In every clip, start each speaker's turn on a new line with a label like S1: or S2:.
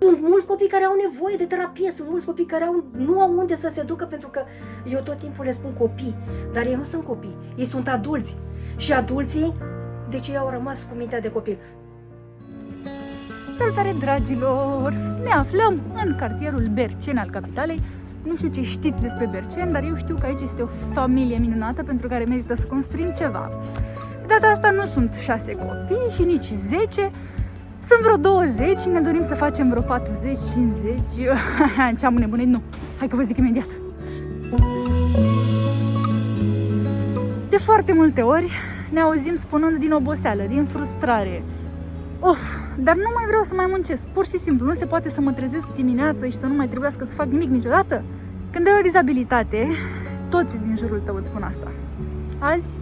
S1: Sunt mulți copii care au nevoie de terapie, sunt mulți copii care nu au unde să se ducă, pentru că eu tot timpul le spun copii, dar ei nu sunt copii, ei sunt adulți. Și adulții, de ce au rămas cu mintea de copil?
S2: Salutare, dragilor! Ne aflăm în cartierul Berceni al capitalei. Nu știu ce știți despre Berceni, dar eu știu că aici este o familie minunată pentru care merită să construim ceva. De data asta nu sunt 6 copii și nici 10, sunt vreo 20 și ne dorim să facem vreo 40, 50... Ce-am înnebunit? Nu! Hai că vă zic imediat! De foarte multe ori ne auzim spunând din oboseală, din frustrare. Dar nu mai vreau să mai muncesc, pur și simplu, nu se poate să mă trezesc dimineața și să nu mai trebuiască să fac nimic niciodată. Când ai o dizabilitate, toți din jurul tău îți spun asta. Azi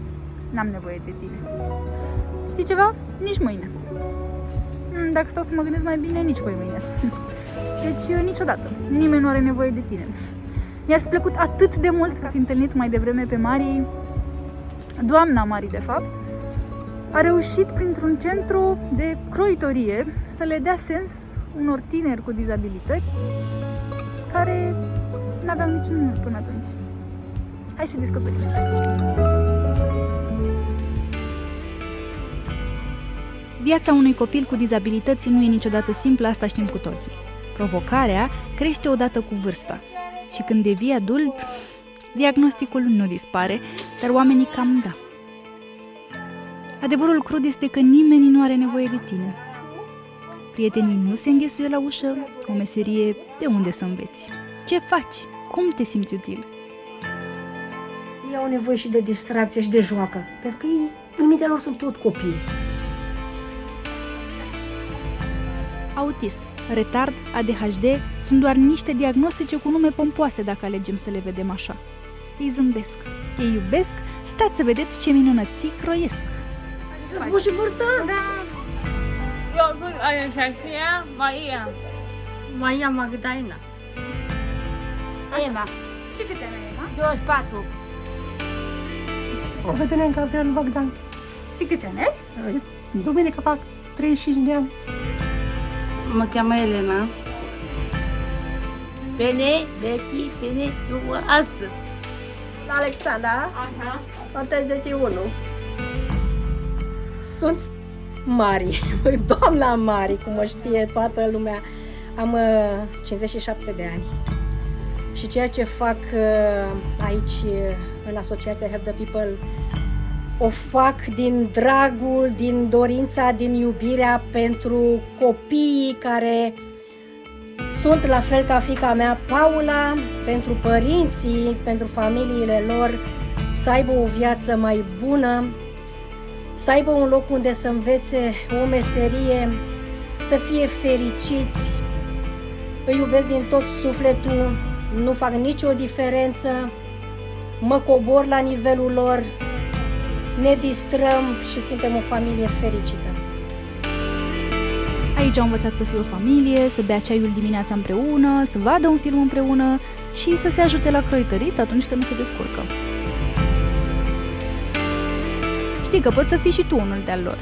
S2: n-am nevoie de tine. Știi ceva? Nici mâine. Dacă stau să mă gândesc mai bine, nici mâine. Deci niciodată. Nimeni nu are nevoie de tine. Mi-ar fi plăcut atât de mult să fi întâlnit mai devreme pe Mari, doamna Mari de fapt, a reușit printr-un centru de croitorie să le dea sens unor tineri cu dizabilități care n-aveau niciun nume până atunci. Hai să descoperim. Viața unui copil cu dizabilități nu e niciodată simplă, asta știm cu toții. Provocarea crește odată cu vârsta și când devii adult, diagnosticul nu dispare, dar oamenii cam da. Adevărul crud este că nimeni nu are nevoie de tine. Prietenii nu se înghesuie la ușă, o meserie de unde să înveți. Ce faci? Cum te simți util?
S1: Ei au nevoie și de distracție și de joacă, pentru că ei, în mintea lor, sunt tot copii.
S2: Autism, retard, ADHD sunt doar niște diagnostice cu nume pompoase dacă alegem să le vedem așa. Ei zâmbesc, ei iubesc, stați să vedeți ce minunății croiesc.
S1: Să spun și vârsta?
S3: Da. Eu sunt Anastasia Maria Magdalena.
S4: Ema,
S2: Și câte ani ai, Ema?
S4: 24.
S5: Vedere Gabriel Bogdan.
S2: Și câte ani ai?
S5: Duminică fac 35 de ani.
S4: Mă cheamă Elena. Bine, Betty, bine, eu astăzi.
S5: Alexandra, 41.
S1: Sunt Mari, doamna Mari, cum mă știe toată lumea. Am 57 de ani și ceea ce fac aici în asociația Help the People o fac din dragul, din dorința, din iubirea pentru copiii care sunt la fel ca fiica mea Paula, pentru părinții, pentru familiile lor, să aibă o viață mai bună, să aibă un loc unde să învețe o meserie, să fie fericiți. Îi iubesc din tot sufletul, nu fac nicio diferență, mă cobor la nivelul lor, ne distrăm și suntem o familie fericită.
S2: Aici au învățat să fie o familie, să bea ceaiul dimineața împreună, să vadă un film împreună și să se ajute la croitorit atunci când nu se descurcă. Știi că poți să fii și tu unul de-al lor.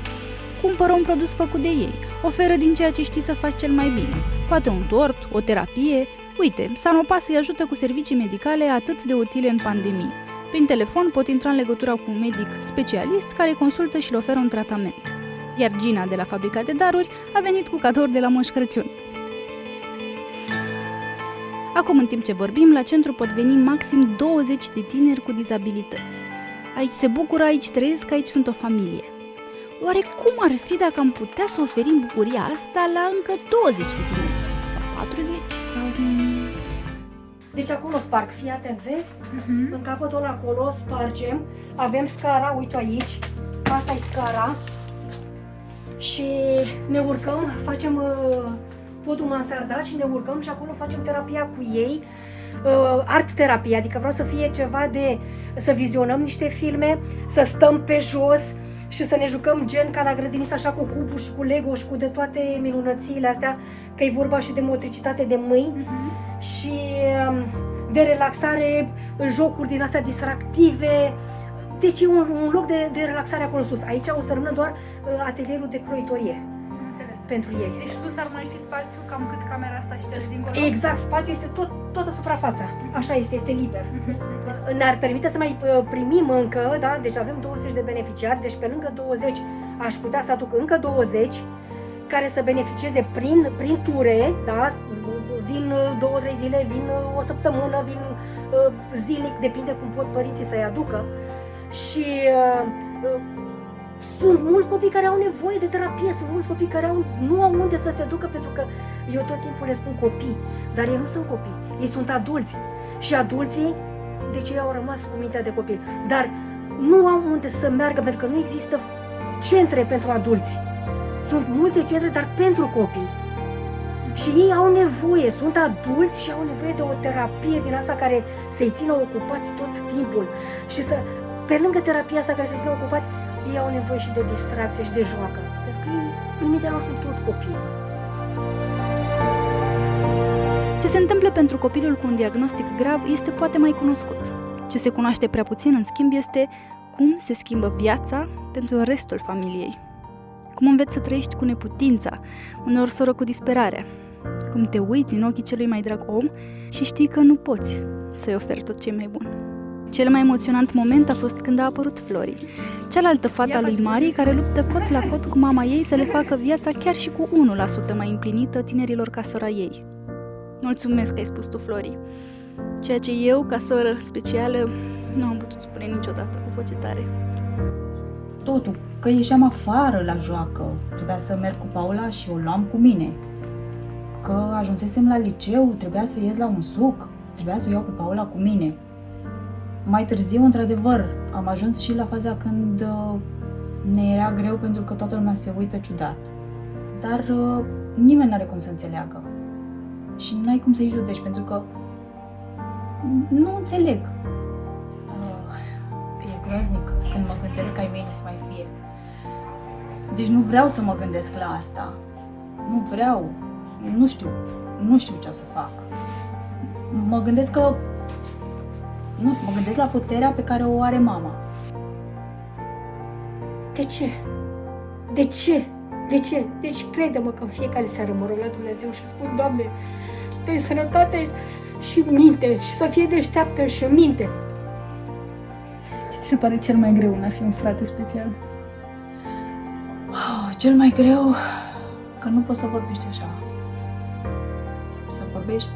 S2: Cumpără un produs făcut de ei, oferă din ceea ce știi să faci cel mai bine. Poate un tort, o terapie. Uite, Sanopas îi ajută cu servicii medicale atât de utile în pandemie. Prin telefon pot intra în legătura cu un medic specialist care consultă și le oferă un tratament. Iar Gina de la Fabrica de Daruri a venit cu cadouri de la Moș Crăciun. Acum, în timp ce vorbim, la centru pot veni maxim 20 de tineri cu dizabilități. Aici se bucură, aici trăiesc, aici sunt o familie. Oare cum ar fi dacă am putea să oferim bucuria asta la încă 20 de tineri? Sau 40? Sau...
S1: Deci acolo sparg, fii atent, vezi? În capătul ăla acolo spargem, avem scara, uite aici, asta e scara și ne urcăm, facem podul mansardat și ne urcăm și acolo facem terapia cu ei, art terapie, adică vreau să fie ceva de, să vizionăm niște filme, să stăm pe jos și să ne jucăm gen ca la grădiniță, așa cu cuburi și cu Lego și cu de toate minunățiile astea, că e vorba și de motricitate de mâini și de relaxare, jocuri din astea distractive. Deci e un loc de relaxare acolo sus. Aici o să rămână doar atelierul de croitorie.
S2: Înțeles.
S1: pentru ei.
S2: Deci sus ar mai fi spațiu cam cât camera asta și cele dincolo?
S1: Exact, spațiul este toată suprafața. Așa este liber. Ne-ar permite să mai primim încă, da? Deci avem 20 de beneficiari, deci pe lângă 20 aș putea să aduc încă 20 care să beneficieze prin ture, da? Vin 2-3 zile, vin o săptămână, vin zilnic, depinde cum pot părinții să-i aducă. Și sunt mulți copii care au nevoie de terapie, sunt mulți copii care nu au unde să se ducă, pentru că eu tot timpul le spun copii, dar ei nu sunt copii, ei sunt adulți. Și adulții, de ce au rămas cu mintea de copil? Dar nu au unde să meargă, pentru că nu există centre pentru adulți. Sunt multe centre, dar pentru copii. Și ei au nevoie, sunt adulți și au nevoie de o terapie din asta care să-i țină ocupați tot timpul. Și să, pe lângă terapia asta care să-i țină ocupați, ei au nevoie și de distracție și de joacă. Pentru că ei, în mintea lor, sunt tot copii.
S2: Ce se întâmplă pentru copilul cu un diagnostic grav este poate mai cunoscut. Ce se cunoaște prea puțin, în schimb, este cum se schimbă viața pentru restul familiei. Cum înveți să trăiești cu neputința, uneori soră cu disperarea. Cum te uiți în ochii celui mai drag om și știi că nu poți să-i oferi tot ce e mai bun. Cel mai emoționant moment a fost când a apărut Flori, cealaltă fată a lui Mari, care luptă cot la cot cu mama ei să le facă viața chiar și cu 1% mai împlinită tinerilor ca sora ei. Mulțumesc că ai spus tu, Flori, ceea ce eu, ca soră specială, nu am putut spune niciodată cu voce tare.
S6: Totul, că ieșeam afară la joacă, trebuia să merg cu Paula și o luam cu mine. Că ajunsesem la liceu, trebuia să ies la un suc, trebuia să o iau pe Paula cu mine. Mai târziu, într-adevăr, am ajuns și la faza când ne era greu pentru că toată lumea se uită ciudat. Dar nimeni nu are cum să înțeleagă. Și n-ai cum să-i judeci, pentru că nu înțeleg. E groaznic când mă gândesc că ai mei nu să mai fie. Deci nu vreau să mă gândesc la asta. Nu vreau. Nu știu ce o să fac. Mă gândesc că mă gândesc la puterea pe care o are mama.
S1: De ce? De ce? De ce? Deci crede-mă că în fiecare seară mă rog la Dumnezeu și spun, Doamne, dă-i sănătate și minte și să fie deșteaptă și minte.
S2: Ce ți se pare cel mai greu în a fi un frate special?
S6: Cel mai greu că nu poți să vorbești așa. Să vorbești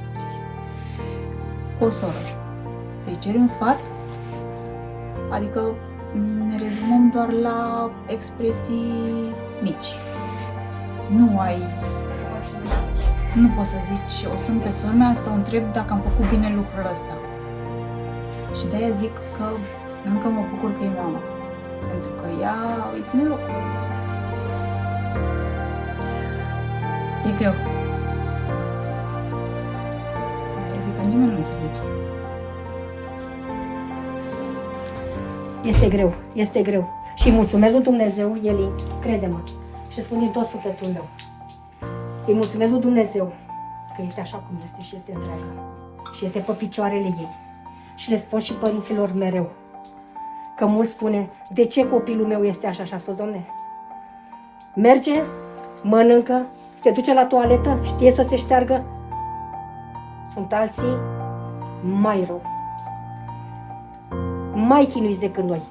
S6: cu o soră. Să-i ceri un sfat, adică ne rezumăm doar la expresii mici. Nu poți să zici, o sun pe sora mea să o întreb dacă am făcut bine lucrul ăsta. Și de-aia zic că încă mă bucur că e mama, pentru că ea îi ține locul. E greu. Zic că nimeni nu înțelege.
S1: Este greu. Și mulțumesc lui Dumnezeu, Eli, crede-mă, și spun din tot sufletul meu. Îi mulțumesc lui Dumnezeu că este așa cum este și este întreagă. Și este pe picioarele ei. Și le spun și părinților mereu. Că mulți spune, de ce copilul meu este așa? Și am spus, Doamne, merge, mănâncă, se duce la toaletă, știe să se șteargă. Sunt alții mai rău, mai chinuiți decât noi.